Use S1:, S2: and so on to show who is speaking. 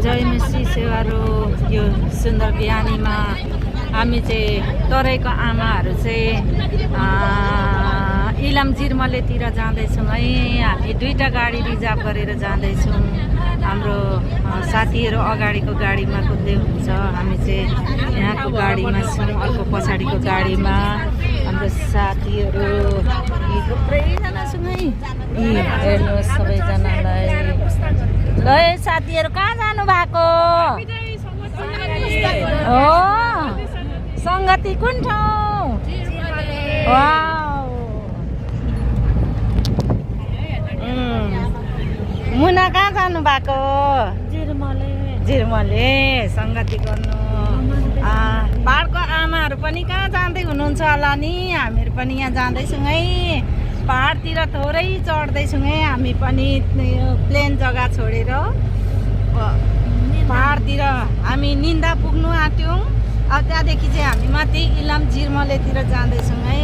S1: जय मसी सेवारो यो सुन्दर बिहानीमा हामी चाहिँ तराईको आमाहरू चाहिँ इलाम जिर्मलेतिर जाँदैछौँ है। हामी दुईटा गाडी रिजर्भ गरेर जाँदैछौँ। हाम्रो साथीहरू अगाडिको गाडीमा कुद्दै हुन्छ, हामी चाहिँ यहाँको गाडीमा छौँ, अर्को पछाडिको गाडीमा हाम्रो साथीहरू थुप्रैजना छौँ है। हेर्नुहोस् सबैजनालाई। ल साथीहरू कहाँ जानु भएको हो? सङ्गति कुन ठाउँ? मुना कहाँ जानु भएको? जिर्मले सङ्गति गर्नु। पहाडको आमाहरू पनि कहाँ जाँदै हुनुहुन्छ होला नि? हामीहरू पनि यहाँ जाँदैछौँ है। पहाडतिर थोरै चढ्दैछौँ है। हामी पनि प्लेन जग्गा छोडेर पहाडतिर हामी निन्दा पुग्नु आँट्यौँ। अब त्यहाँदेखि चाहिँ हामी माथि इलाम जिर्मलेतिर जाँदैछौँ है।